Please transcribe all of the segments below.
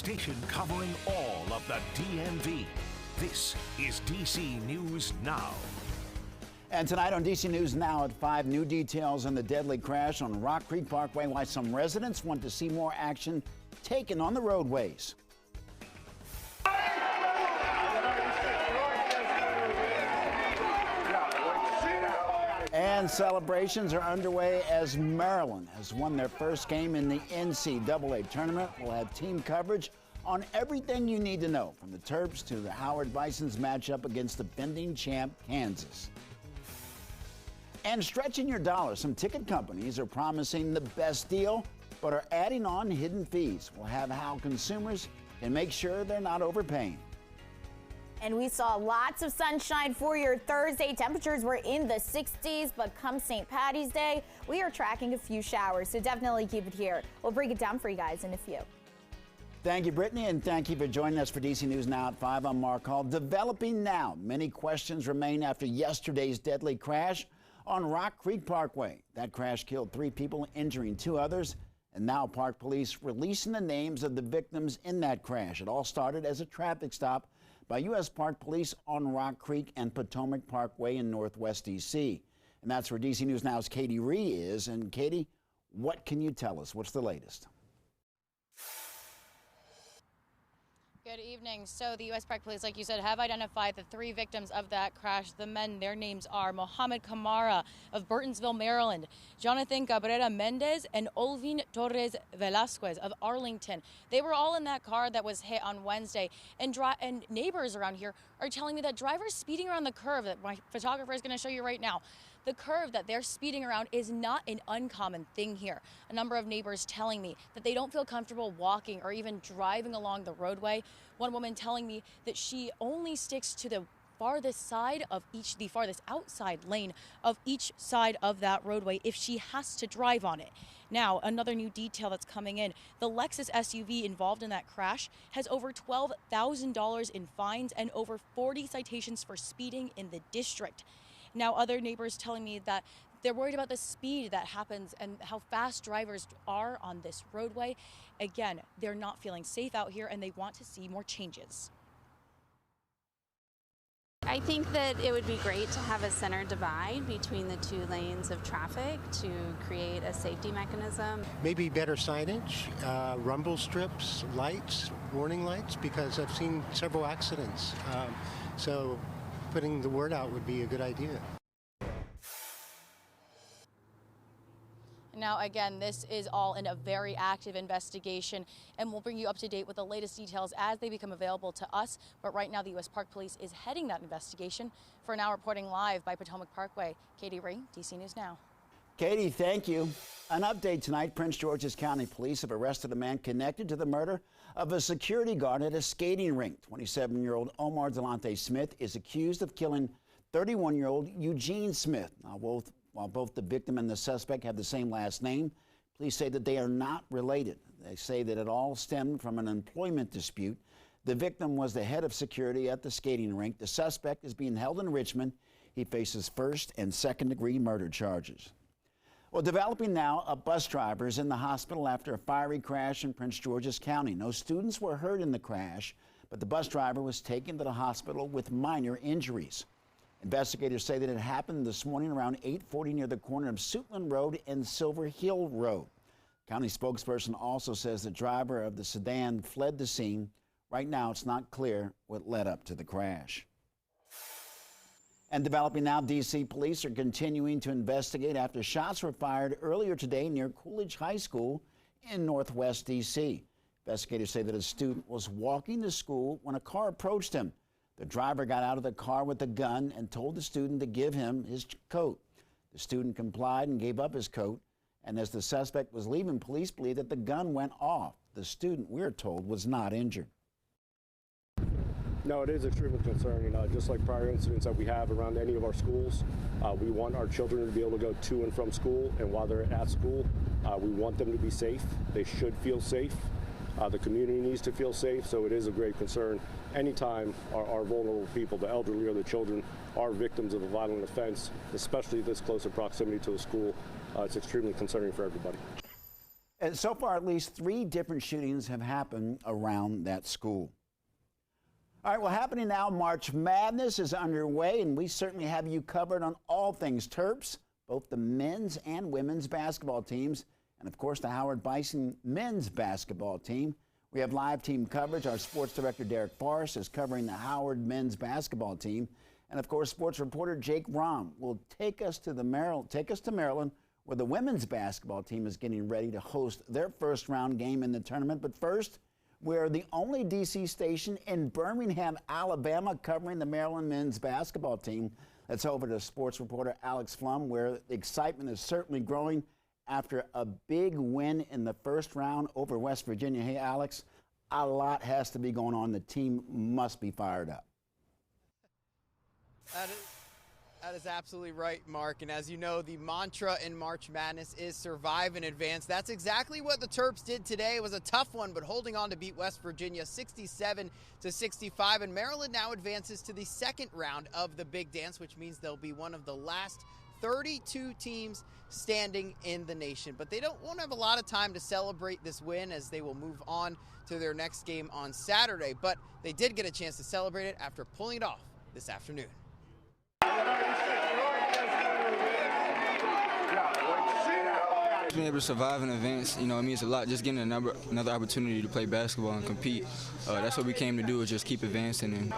station covering all of the DMV. This is DC News Now. And tonight on DC News Now at 5, new details on the deadly crash on Rock Creek Parkway, why some residents want to see more action taken on the roadways. And celebrations are underway as Maryland has won their first game in the NCAA tournament. We'll have team coverage on everything you need to know, from the Terps to the Howard Bison's matchup against the defending champ Kansas. And stretching your dollar, some ticket companies are promising the best deal, but are adding on hidden fees. We'll have how consumers can make sure they're not overpaying. And we saw lots of sunshine for your Thursday. Temperatures were in the 60s, but come St. Patty's Day, we are tracking a few showers, so definitely keep it here. We'll break it down for you guys in a few. Thank you, Brittany, and thank you for joining us for DC News Now at 5. I'm Mark Hall. Developing now, many questions remain after yesterday's deadly crash on Rock Creek Parkway. That crash killed 3 people, injuring 2 others, and now Park Police releasing the names of the victims in that crash. It all started as a traffic stop by U.S. Park Police on Rock Creek and Potomac Parkway in Northwest D.C. And that's where DC News Now's Katie Ree is. And Katie, what can you tell us? What's the latest? Good evening. So the U.S. Park Police, like you said, have identified the 3 victims of that crash. The men, their names are Mohammed Kamara of Burtonsville, Maryland, Jonathan Cabrera Mendez, and Olvin Torres Velasquez of Arlington. They were all in that car that was hit on Wednesday. And neighbors around here are telling me that drivers speeding around the curve that my photographer is going to show you right now, the curve that they're speeding around is not an uncommon thing here. A number of neighbors telling me that they don't feel comfortable walking or even driving along the roadway. One woman telling me that she only sticks to the farthest side of the farthest outside lane of each side of that roadway if she has to drive on it. Now, another new detail that's coming in, the Lexus SUV involved in that crash has over $12,000 in fines and over 40 citations for speeding in the district. Now, other neighbors telling me that they're worried about the speed that happens and how fast drivers are on this roadway. Again, they're not feeling safe out here and they want to see more changes. I think that it would be great to have a center divide between the 2 lanes of traffic to create a safety mechanism. Maybe better signage, rumble strips, lights, warning lights, because I've seen several accidents. So putting the word out would be a good idea. Now, again, this is all in a very active investigation, and we'll bring you up to date with the latest details as they become available to us. But right now, the U.S. Park Police is heading that investigation. For now, reporting live by Potomac Parkway, Katie Ree, DC News Now. Katie, thank you. An update tonight, Prince George's County Police have arrested a man connected to the murder of a security guard at a skating rink. 27-year-old Omar Delonte Smith is accused of killing 31-year-old Eugene Smith. Now, while both the victim and the suspect have the same last name, police say that they are not related. They say that it all stemmed from an employment dispute. The victim was the head of security at the skating rink. The suspect is being held in Richmond. He faces 1st and 2nd-degree murder charges. Well, developing now, a bus driver is in the hospital after a fiery crash in Prince George's County. No students were hurt in the crash, but the bus driver was taken to the hospital with minor injuries. Investigators say that it happened this morning around 8:40 near the corner of Suitland Road and Silver Hill Road. County spokesperson also says the driver of the sedan fled the scene. Right now, it's not clear what led up to the crash. And developing now, D.C. police are continuing to investigate after shots were fired earlier today near Coolidge High School in Northwest D.C. Investigators say that a student was walking to school when a car approached him. The driver got out of the car with a gun and told the student to give him his coat. The student complied and gave up his coat. And as the suspect was leaving, police believe that the gun went off. The student, we're told, was not injured. No, it is extremely concerning. Just like prior incidents that we have around any of our schools, we want our children to be able to go to and from school. And while they're at school, we want them to be safe. They should feel safe. The community needs to feel safe, so it is a great concern. Anytime our vulnerable people, the elderly or the children, are victims of a violent offense, especially this close in proximity to a school, it's extremely concerning for everybody. And so far, at least 3 different shootings have happened around that school. All right, well, happening now, March Madness is underway, and we certainly have you covered on all things Terps, both the men's and women's basketball teams, and of course, the Howard Bison men's basketball team. We have live team coverage. Our sports director, Derek Forrest, is covering the Howard men's basketball team. And of course, sports reporter Jake Rom will take us to Maryland, where the women's basketball team is getting ready to host their first round game in the tournament. But first, we're the only DC station in Birmingham, Alabama, covering the Maryland men's basketball team. Let's over to sports reporter Alex Flum, where the excitement is certainly growing after a big win in the first round over West Virginia. Hey, Alex, a lot has to be going on. The team must be fired up. That is absolutely right, Mark. And as you know, the mantra in March Madness is survive and advance. That's exactly what the Terps did today. It was a tough one, but holding on to beat West Virginia 67-65. And Maryland now advances to the second round of the Big Dance, which means they'll be one of the last 32 teams standing in the nation. But they won't have a lot of time to celebrate this win, as they will move on to their next game on Saturday. But they did get a chance to celebrate it after pulling it off this afternoon. Being able to survive and advance, it means a lot. Just getting another opportunity to play basketball and compete. That's what we came to do, is just keep advancing. And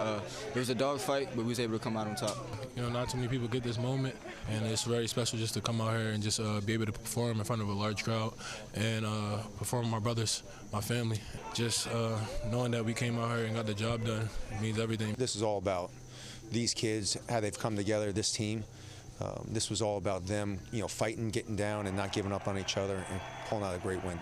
it was a dog fight, but we was able to come out on top. Not too many people get this moment, and it's very special just to come out here and just be able to perform in front of a large crowd and perform with my brothers, my family. Just knowing that we came out here and got the job done means everything. This is all about these kids, how they've come together, this team. This was all about them, fighting, getting down, and not giving up on each other, and pulling out a great win.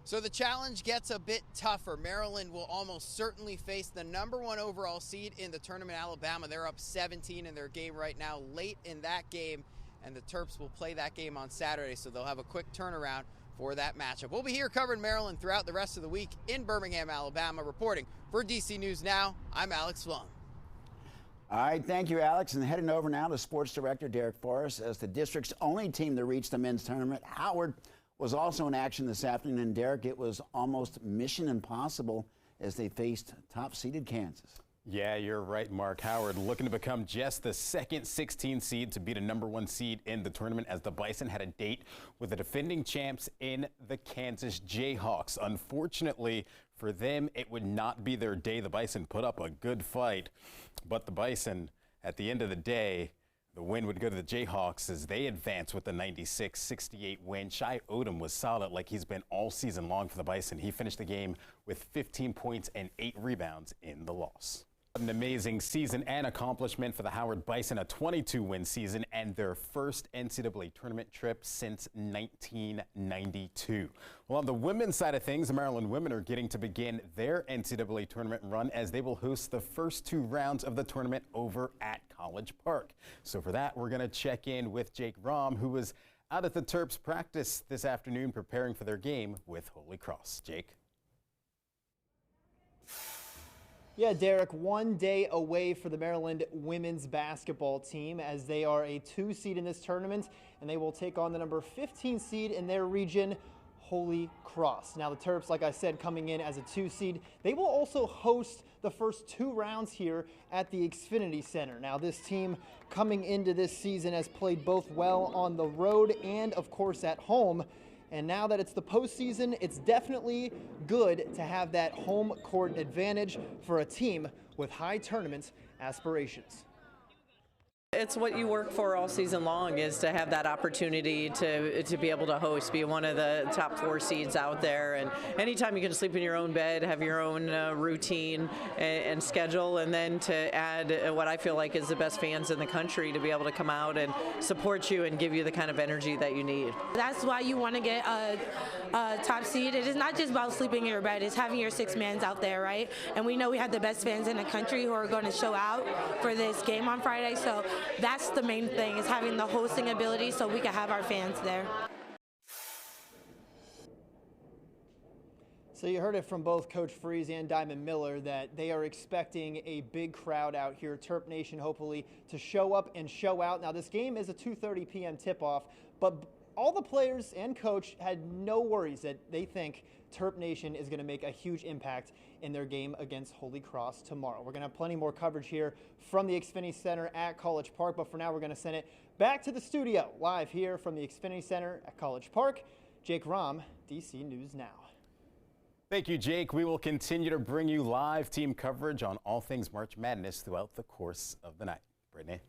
So the challenge gets a bit tougher. Maryland will almost certainly face the #1 overall seed in the tournament, Alabama. They're up 17 in their game right now, late in that game, and the Terps will play that game on Saturday, so they'll have a quick turnaround for that matchup. We'll be here covering Maryland throughout the rest of the week in Birmingham, Alabama. Reporting for DC News Now, I'm Alex Flum. All right, thank you, Alex. And heading over now to sports director Derek Forrest. As the district's only team to reach the men's tournament, Howard was also in action this afternoon. And Derek, it was almost mission impossible as they faced top-seeded Kansas. Yeah, you're right, Mark. Howard looking to become just the second 16 seed to beat a #1 seed in the tournament, as the Bison had a date with the defending champs in the Kansas Jayhawks. Unfortunately for them, it would not be their day. The Bison put up a good fight, but the Bison, at the end of the day, the win would go to the Jayhawks as they advance with the 96-68 win. Shai Odom was solid like he's been all season long for the Bison. He finished the game with 15 points and 8 rebounds in the loss. An amazing season and accomplishment for the Howard Bison, a 22-win season and their first NCAA tournament trip since 1992. Well, on the women's side of things, the Maryland women are getting to begin their NCAA tournament run, as they will host the first 2 rounds of the tournament over at College Park. So for that, we're going to check in with Jake Rom, who was out at the Terps practice this afternoon preparing for their game with Holy Cross. Jake. Yeah, Derek, 1 day away for the Maryland women's basketball team, as they are a 2 seed in this tournament, and they will take on the number 15 seed in their region, Holy Cross. Now the Terps, like I said, coming in as a 2 seed. They will also host the first 2 rounds here at the Xfinity Center. Now this team coming into this season has played both well on the road and of course at home. And now that it's the postseason, it's definitely good to have that home court advantage for a team with high tournament aspirations. It's what you work for all season long, is to have that opportunity to be able to host, be one of the top 4 seeds out there. And anytime you can sleep in your own bed, have your own routine and schedule, and then to add what I feel like is the best fans in the country to be able to come out and support you and give you the kind of energy that you need. That's why you want to get a top seed. It is not just about sleeping in your bed, it's having your 6 mans out there, right? And we know we have the best fans in the country who are going to show out for this game on Friday. So that's the main thing, is having the hosting ability so we can have our fans there. So you heard it from both Coach Freeze and Diamond Miller that they are expecting a big crowd out here. Terp Nation hopefully to show up and show out. Now this game is a 2:30 p.m. tip-off, but all the players and coach had no worries that they think Terp Nation is going to make a huge impact in their game against Holy Cross tomorrow. We're going to have plenty more coverage here from the Xfinity Center at College Park, but for now we're going to send it back to the studio live here from the Xfinity Center at College Park. Jake Rom, DC News Now. Thank you, Jake. We will continue to bring you live team coverage on all things March Madness throughout the course of the night. Brittany.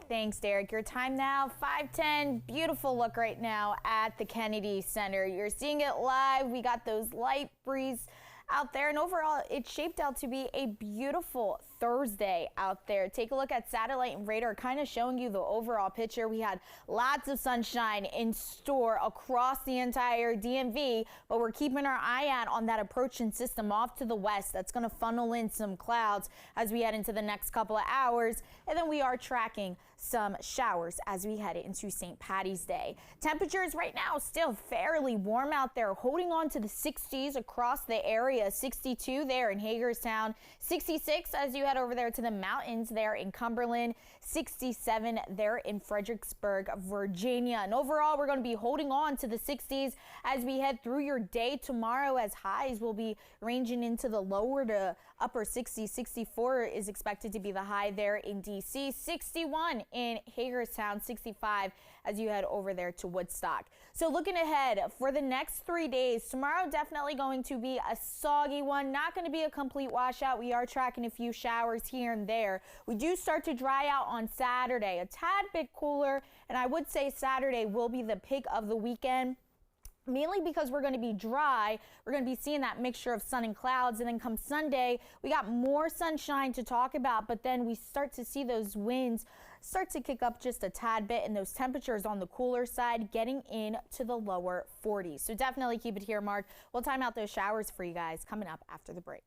Thanks, Derek. Your time now, 5:10. Beautiful look right now at the Kennedy Center. You're seeing it live. We got those light breeze out there, and overall it shaped out to be a beautiful Thursday out there. Take a look at satellite and radar, kind of showing you the overall picture. We had lots of sunshine in store across the entire DMV, but we're keeping our eye out on that approaching system off to the west. That's going to funnel in some clouds as we head into the next couple of hours, and then we are tracking some showers as we head into St. Patty's Day. Temperatures right now still fairly warm out there, holding on to the 60s across the area. 62 there in Hagerstown, 66 as you head over there to the mountains there in Cumberland, 67 there in Fredericksburg, Virginia. And overall, we're going to be holding on to the 60s as we head through your day tomorrow, as highs will be ranging into the lower to upper 60s. 64 is expected to be the high there in DC, 61 in Hagerstown, 65 as you head over there to Woodstock. So looking ahead for the next 3 days, tomorrow definitely going to be a soggy one, not going to be a complete washout. We are tracking a few showers here and there. We do start to dry out on Saturday, a tad bit cooler, and I would say Saturday will be the pick of the weekend. Mainly because we're going to be dry, we're going to be seeing that mixture of sun and clouds, and then come Sunday, we got more sunshine to talk about, but then we start to see those winds start to kick up just a tad bit, and those temperatures on the cooler side getting into the lower 40s. So definitely keep it here, Mark. We'll time out those showers for you guys coming up after the break.